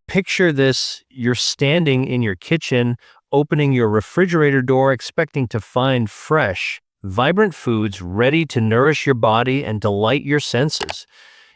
Picture this, you're standing in your kitchen, opening your refrigerator door, expecting to find fresh, vibrant foods ready to nourish your body and delight your senses.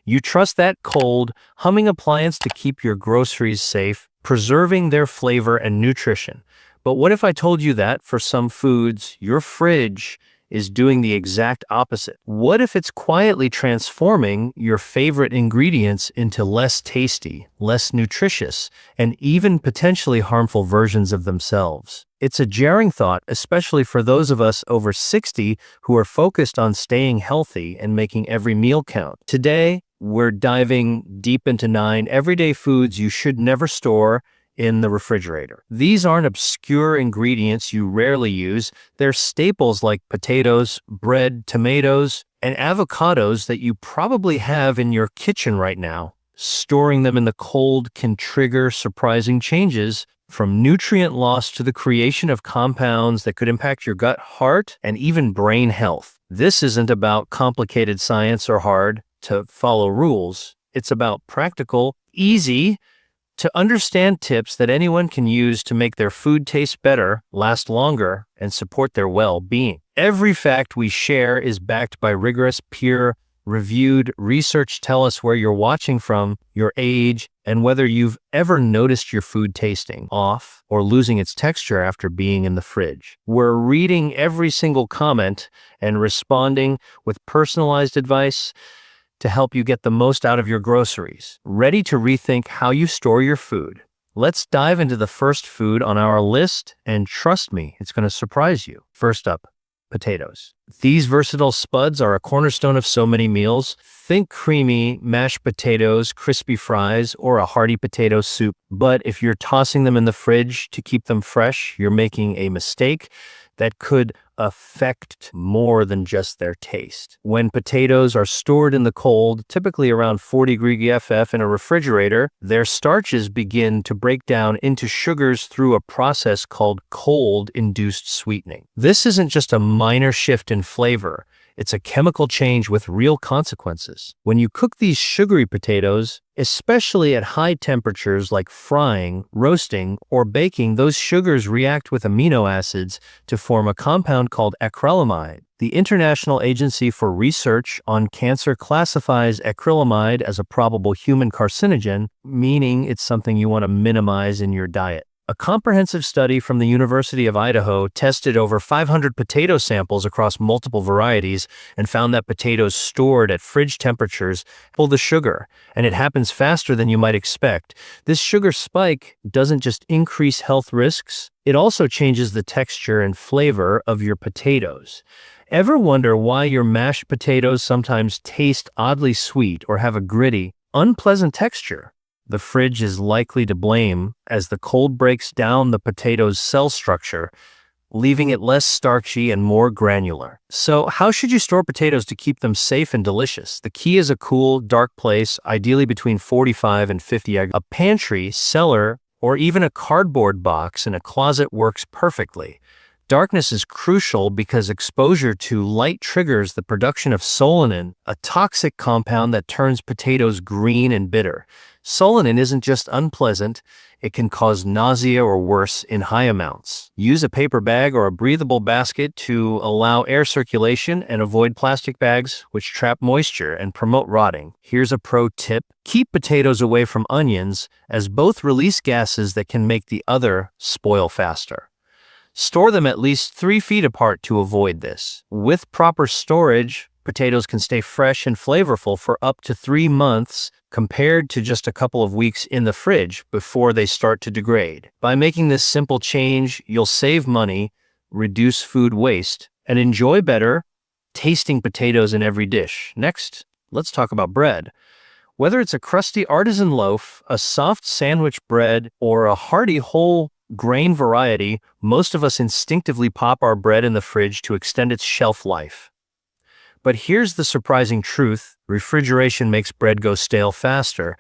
You trust that cold, humming appliance to keep your groceries safe, preserving their flavor and nutrition. But what if I told you that, for some foods, your fridge is doing the exact opposite? What if it's quietly transforming your favorite ingredients into less tasty, less nutritious, and even potentially harmful versions of themselves? It's a jarring thought, especially for those of us over 60 who are focused on staying healthy and making every meal count. Today, we're diving deep into 9 everyday foods you should never store in the refrigerator. These aren't obscure ingredients you rarely use. They're staples like potatoes, bread, tomatoes, and avocados that you probably have in your kitchen right now. Storing them in the cold can trigger surprising changes, from nutrient loss to the creation of compounds that could impact your gut, heart, and even brain health. This isn't about complicated science or hard to follow rules. It's about practical, easy to understand tips that anyone can use to make their food taste better, last longer, and support their well-being. Every fact we share is backed by rigorous, peer-reviewed research. Tell us where you're watching from, your age, and whether you've ever noticed your food tasting off or losing its texture after being in the fridge. We're reading every single comment and responding with personalized advice to help you get the most out of your groceries. Ready to rethink how you store your food? Let's dive into the first food on our list, and trust me, it's going to surprise you. First up, potatoes. These versatile spuds are a cornerstone of so many meals. Think creamy mashed potatoes, crispy fries, or a hearty potato soup. But if you're tossing them in the fridge to keep them fresh, you're making a mistake that could affect more than just their taste. When potatoes are stored in the cold, typically around 40-degree FF in a refrigerator, their starches begin to break down into sugars through a process called cold-induced sweetening. This isn't just a minor shift in flavor. It's a chemical change with real consequences. When you cook these sugary potatoes, especially at high temperatures like frying, roasting, or baking, those sugars react with amino acids to form a compound called acrylamide. The International Agency for Research on Cancer classifies acrylamide as a probable human carcinogen, meaning it's something you want to minimize in your diet. A comprehensive study from the University of Idaho tested over 500 potato samples across multiple varieties and found that potatoes stored at fridge temperatures pull the sugar, and it happens faster than you might expect. This sugar spike doesn't just increase health risks, it also changes the texture and flavor of your potatoes. Ever wonder why your mashed potatoes sometimes taste oddly sweet or have a gritty, unpleasant texture? The fridge is likely to blame, as the cold breaks down the potato's cell structure, leaving it less starchy and more granular. So how should you store potatoes to keep them safe and delicious? The key is a cool, dark place, ideally between 45 and 50 degrees. A pantry, cellar, or even a cardboard box in a closet works perfectly. Darkness is crucial because exposure to light triggers the production of solanine, a toxic compound that turns potatoes green and bitter. Solanine isn't just unpleasant, it can cause nausea or worse in high amounts. Use a paper bag or a breathable basket to allow air circulation and avoid plastic bags, which trap moisture and promote rotting. Here's a pro tip: keep potatoes away from onions, as both release gases that can make the other spoil faster. Store them at least 3 feet apart to avoid this. With proper storage, potatoes can stay fresh and flavorful for up to 3 months, compared to just a couple of weeks in the fridge before they start to degrade. By making this simple change, you'll save money, reduce food waste, and enjoy better tasting potatoes in every dish. Next, let's talk about bread. Whether it's a crusty artisan loaf, a soft sandwich bread, or a hearty whole grain variety, most of us instinctively pop our bread in the fridge to extend its shelf life. But here's the surprising truth: refrigeration makes bread go stale faster.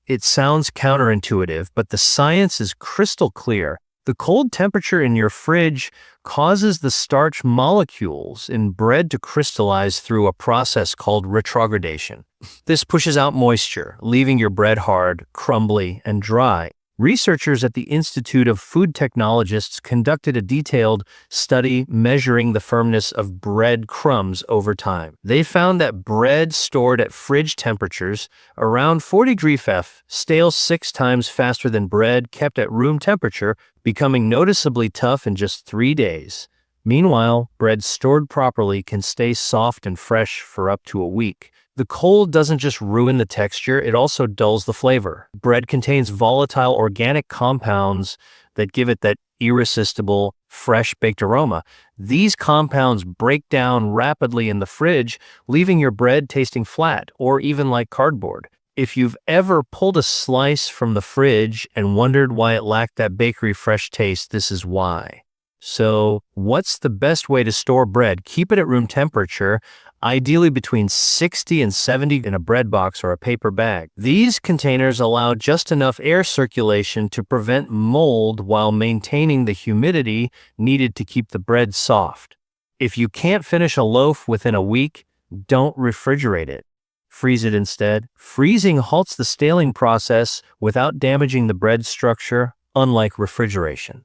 It sounds counterintuitive, but the science is crystal clear. The cold temperature in your fridge causes the starch molecules in bread to crystallize through a process called retrogradation. This pushes out moisture, leaving your bread hard, crumbly, and dry. Researchers at the Institute of Food Technologists conducted a detailed study measuring the firmness of bread crumbs over time. They found that bread stored at fridge temperatures around 40 degrees F stale 6 times faster than bread kept at room temperature, becoming noticeably tough in just 3 days. Meanwhile, bread stored properly can stay soft and fresh for up to a week. The cold doesn't just ruin the texture, it also dulls the flavor. Bread contains volatile organic compounds that give it that irresistible, fresh baked aroma. These compounds break down rapidly in the fridge, leaving your bread tasting flat or even like cardboard. If you've ever pulled a slice from the fridge and wondered why it lacked that bakery fresh taste, this is why. So, what's the best way to store bread? Keep it at room temperature, ideally between 60 and 70 in a bread box or a paper bag. These containers allow just enough air circulation to prevent mold while maintaining the humidity needed to keep the bread soft. If you can't finish a loaf within a week, don't refrigerate it. Freeze it instead. Freezing halts the staling process without damaging the bread structure, unlike refrigeration.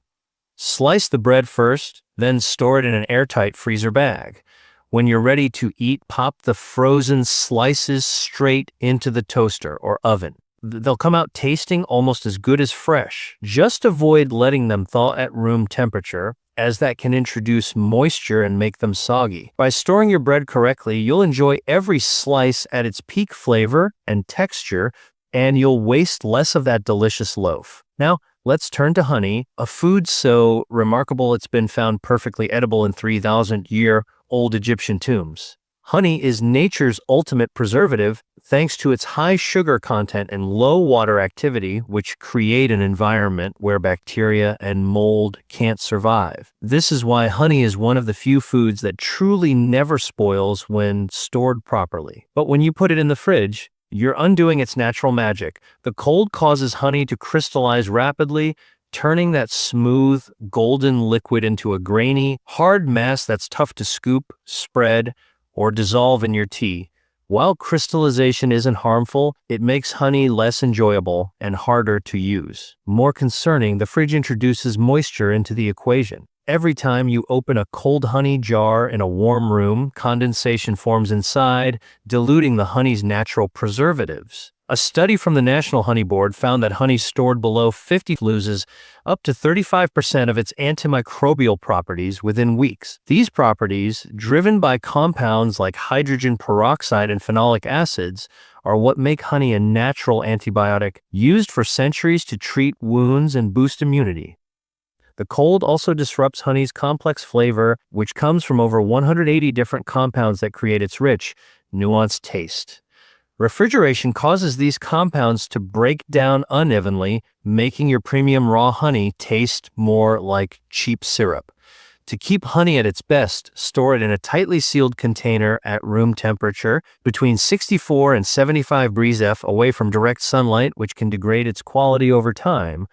Slice the bread first, then store it in an airtight freezer bag. When you're ready to eat, pop the frozen slices straight into the toaster or oven. They'll come out tasting almost as good as fresh. Just avoid letting them thaw at room temperature, as that can introduce moisture and make them soggy. By storing your bread correctly, you'll enjoy every slice at its peak flavor and texture, and you'll waste less of that delicious loaf. Now, let's turn to honey, a food so remarkable it's been found perfectly edible in 3,000-year-old Egyptian tombs. Honey is nature's ultimate preservative thanks to its high sugar content and low water activity, which create an environment where bacteria and mold can't survive. This is why honey is one of the few foods that truly never spoils when stored properly. But when you put it in the fridge, you're undoing its natural magic. The cold causes honey to crystallize rapidly, turning that smooth, golden liquid into a grainy, hard mass that's tough to scoop, spread, or dissolve in your tea. While crystallization isn't harmful, it makes honey less enjoyable and harder to use. More concerning, the fridge introduces moisture into the equation. Every time you open a cold honey jar in a warm room, condensation forms inside, diluting the honey's natural preservatives. A study from the National Honey Board found that honey stored below 50 loses up to 35% of its antimicrobial properties within weeks. These properties, driven by compounds like hydrogen peroxide and phenolic acids, are what make honey a natural antibiotic used for centuries to treat wounds and boost immunity. The cold also disrupts honey's complex flavor, which comes from over 180 different compounds that create its rich, nuanced taste. Refrigeration causes these compounds to break down unevenly, making your premium raw honey taste more like cheap syrup. To keep honey at its best, store it in a tightly sealed container at room temperature, between 64 and 75 degrees F, away from direct sunlight, which can degrade its quality over time.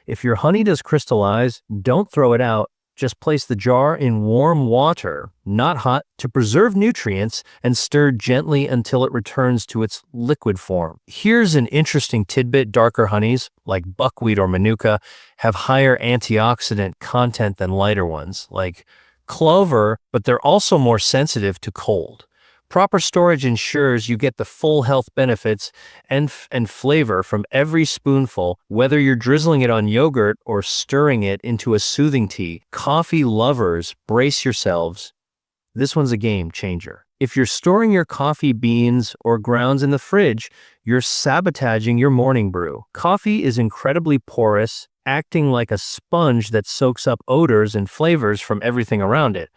If your honey does crystallize, don't throw it out. Just place the jar in warm water, not hot, to preserve nutrients and stir gently until it returns to its liquid form. Here's an interesting tidbit. Darker honeys, like buckwheat or manuka, have higher antioxidant content than lighter ones, like clover, but they're also more sensitive to cold. Proper storage ensures you get the full health benefits and flavor from every spoonful, whether you're drizzling it on yogurt or stirring it into a soothing tea. Coffee lovers, brace yourselves. This one's a game changer. If you're storing your coffee beans or grounds in the fridge, you're sabotaging your morning brew. Coffee is incredibly porous, acting like a sponge that soaks up odors and flavors from everything around it.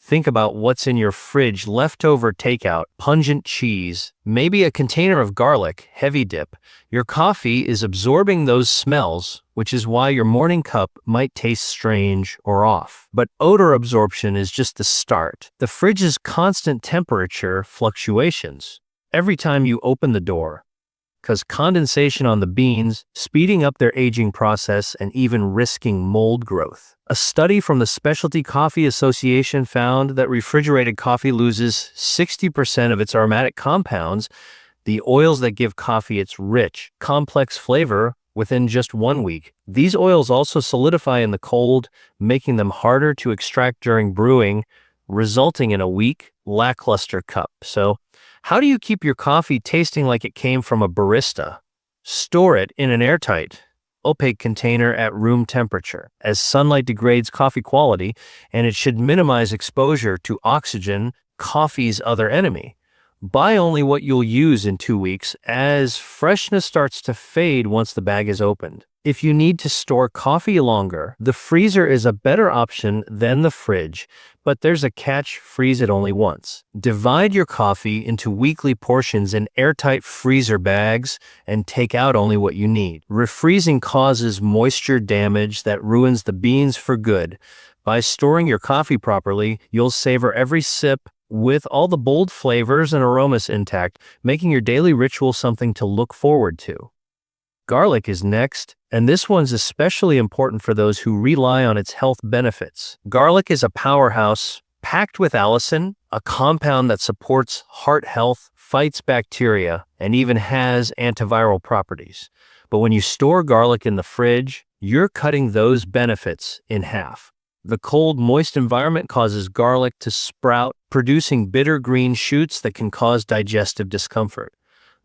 Think about what's in your fridge: leftover takeout, pungent cheese, maybe a container of garlic, heavy dip. Your coffee is absorbing those smells, which is why your morning cup might taste strange or off. But odor absorption is just the start. The fridge's constant temperature fluctuations every time you open the door, cause condensation on the beans, speeding up their aging process and even risking mold growth. A study from the Specialty Coffee Association found that refrigerated coffee loses 60% of its aromatic compounds, the oils that give coffee its rich, complex flavor, within just 1 week. These oils also solidify in the cold, making them harder to extract during brewing, resulting in a weak, lackluster cup. So, how do you keep your coffee tasting like it came from a barista? Store it in an airtight, opaque container at room temperature, as sunlight degrades coffee quality, and it should minimize exposure to oxygen, coffee's other enemy. Buy only what you'll use in 2 weeks, as freshness starts to fade once the bag is opened. If you need to store coffee longer, the freezer is a better option than the fridge, but there's a catch: freeze it only once. Divide your coffee into weekly portions in airtight freezer bags and take out only what you need. Refreezing causes moisture damage that ruins the beans for good. By storing your coffee properly, you'll savor every sip with all the bold flavors and aromas intact, making your daily ritual something to look forward to. Garlic is next, and this one's especially important for those who rely on its health benefits. Garlic is a powerhouse, packed with allicin, a compound that supports heart health, fights bacteria, and even has antiviral properties. But when you store garlic in the fridge, you're cutting those benefits in half. The cold, moist environment causes garlic to sprout, producing bitter green shoots that can cause digestive discomfort.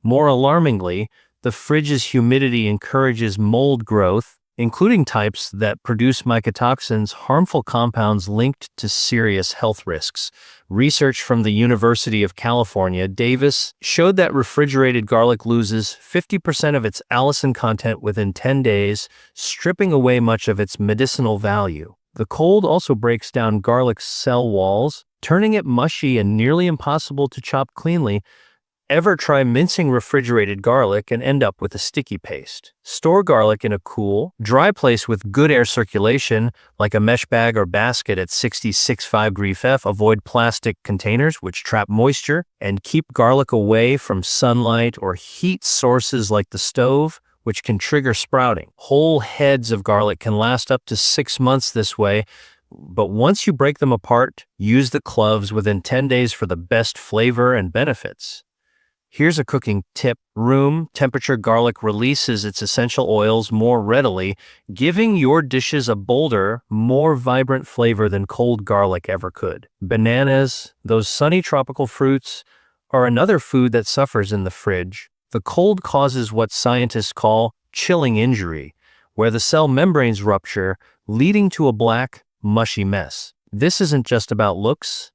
More alarmingly, the fridge's humidity encourages mold growth, including types that produce mycotoxins, harmful compounds linked to serious health risks. Research from the University of California, Davis, showed that refrigerated garlic loses 50% of its allicin content within 10 days, stripping away much of its medicinal value. The cold also breaks down garlic's cell walls, turning it mushy and nearly impossible to chop cleanly. Ever try mincing refrigerated garlic and end up with a sticky paste? Store garlic in a cool, dry place with good air circulation, like a mesh bag or basket at 66.5 degrees F. Avoid plastic containers, which trap moisture, and keep garlic away from sunlight or heat sources like the stove, which can trigger sprouting. Whole heads of garlic can last up to 6 months this way, but once you break them apart, use the cloves within 10 days for the best flavor and benefits. Here's a cooking tip. Room temperature garlic releases its essential oils more readily, giving your dishes a bolder, more vibrant flavor than cold garlic ever could. Bananas, those sunny tropical fruits, are another food that suffers in the fridge. The cold causes what scientists call chilling injury, where the cell membranes rupture, leading to a black, mushy mess. This isn't just about looks.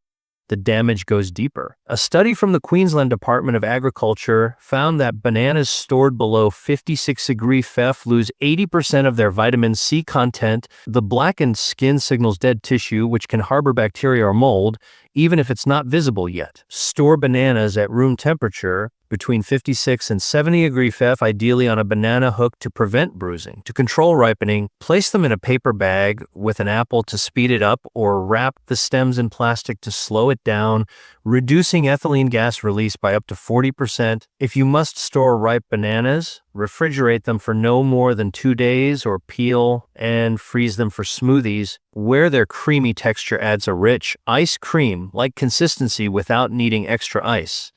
The damage goes deeper. A study from the Queensland Department of Agriculture found that bananas stored below 56 degrees F lose 80% of their vitamin C content. The blackened skin signals dead tissue, which can harbor bacteria or mold, even if it's not visible yet. Store bananas at room temperature between 56 and 70 degrees F, ideally on a banana hook to prevent bruising. To control ripening, place them in a paper bag with an apple to speed it up, or wrap the stems in plastic to slow it down, reducing ethylene gas release by up to 40%. If you must store ripe bananas, refrigerate them for no more than 2 days, or peel and freeze them for smoothies, where their creamy texture adds a rich, ice cream-like consistency without needing extra ice.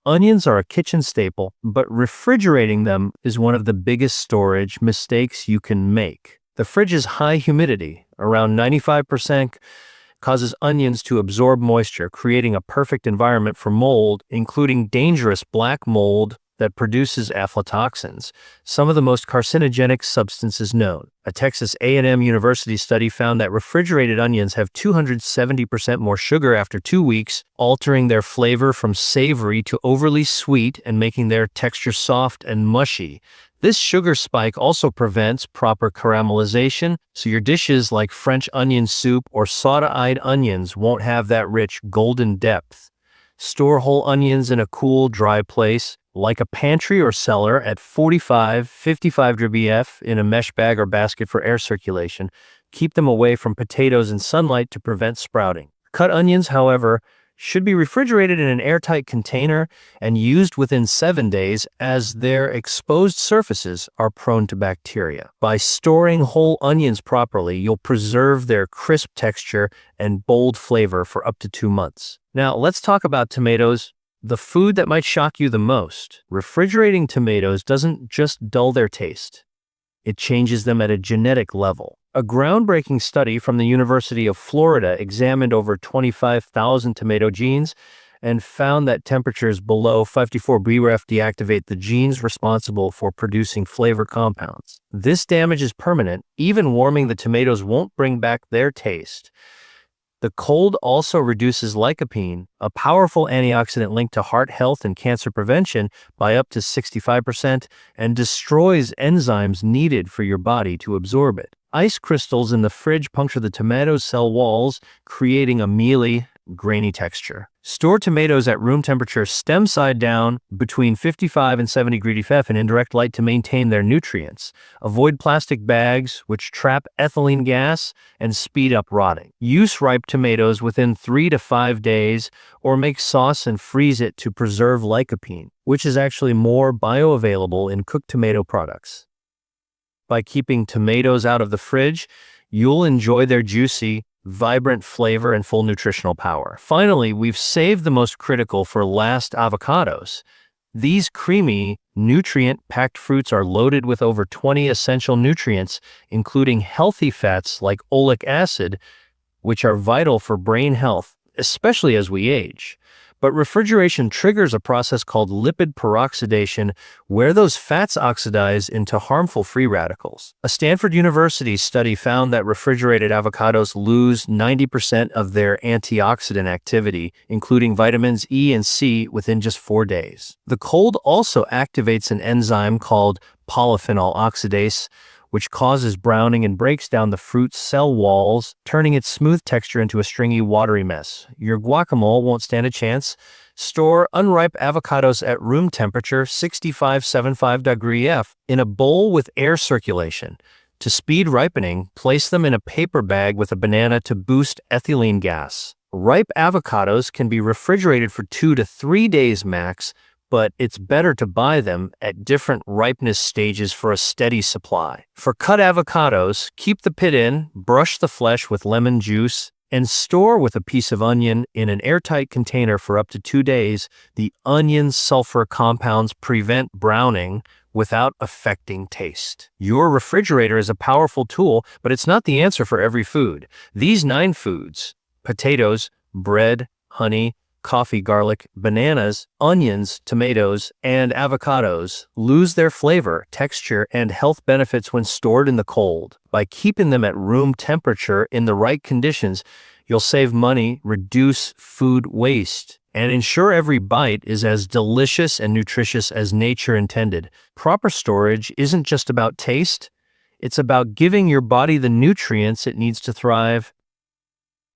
Onions are a kitchen staple, but refrigerating them is one of the biggest storage mistakes you can make. The fridge's high humidity, around 95%, causes onions to absorb moisture, creating a perfect environment for mold, including dangerous black mold that produces aflatoxins, some of the most carcinogenic substances known. A Texas A&M University study found that refrigerated onions have 270% more sugar after 2 weeks, altering their flavor from savory to overly sweet and making their texture soft and mushy. This sugar spike also prevents proper caramelization, so your dishes like French onion soup or sauteed onions won't have that rich golden depth. Store whole onions in a cool, dry place, like a pantry or cellar, at 55 degrees F in a mesh bag or basket for air circulation. Keep them away from potatoes and sunlight to prevent sprouting. Cut onions, however, should be refrigerated in an airtight container and used within 7 days, as their exposed surfaces are prone to bacteria. By storing whole onions properly, you'll preserve their crisp texture and bold flavor for up to 2 months. Now, let's talk about tomatoes, the food that might shock you the most. Refrigerating tomatoes doesn't just dull their taste. it changes them at a genetic level. A groundbreaking study from the University of Florida examined over 25,000 tomato genes and found that temperatures below 54 BREF deactivate the genes responsible for producing flavor compounds. This damage is permanent. Even warming the tomatoes won't bring back their taste. The cold also reduces lycopene, a powerful antioxidant linked to heart health and cancer prevention, by up to 65%, and destroys enzymes needed for your body to absorb it. Ice crystals in the fridge puncture the tomato cell walls, creating a mealy, grainy texture. Store tomatoes at room temperature stem side down between 55 and 70 degrees F in indirect light to maintain their nutrients. Avoid plastic bags, which trap ethylene gas and speed up rotting. Use ripe tomatoes within 3 to 5 days, or make sauce and freeze it to preserve lycopene, which is actually more bioavailable in cooked tomato products. By keeping tomatoes out of the fridge, you'll enjoy their juicy, vibrant flavor and full nutritional power. Finally, we've saved the most critical for last: avocados. These creamy, nutrient-packed fruits are loaded with over 20 essential nutrients, including healthy fats like oleic acid, which are vital for brain health, especially as we age. But refrigeration triggers a process called lipid peroxidation, where those fats oxidize into harmful free radicals. A Stanford University study found that refrigerated avocados lose 90% of their antioxidant activity, including vitamins E and C, within just 4 days. The cold also activates an enzyme called polyphenol oxidase, which causes browning and breaks down the fruit's cell walls, turning its smooth texture into a stringy, watery mess. Your guacamole won't stand a chance. Store unripe avocados at room temperature, 65-75 degrees F, in a bowl with air circulation. To speed ripening, place them in a paper bag with a banana to boost ethylene gas. Ripe avocados can be refrigerated for 2 to 3 days max, but it's better to buy them at different ripeness stages for a steady supply. For cut avocados, keep the pit in, brush the flesh with lemon juice, and store with a piece of onion in an airtight container for up to 2 days. The onion's sulfur compounds prevent browning without affecting taste. Your refrigerator is a powerful tool, but it's not the answer for every food. These 9 foods: potatoes, bread, honey, coffee, garlic, bananas, onions, tomatoes, and avocados lose their flavor, texture, and health benefits when stored in the cold. By keeping them at room temperature in the right conditions, you'll save money, reduce food waste, and ensure every bite is as delicious and nutritious as nature intended. Proper storage isn't just about taste, it's about giving your body the nutrients it needs to thrive,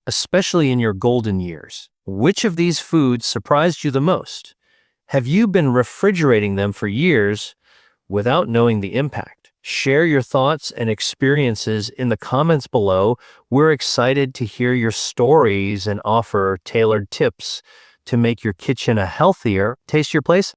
especially in your golden years. Which of these foods surprised you the most? Have you been refrigerating them for years without knowing the impact? Share your thoughts and experiences in the comments below. We're excited to hear your stories and offer tailored tips to make your kitchen a healthier, tastier place.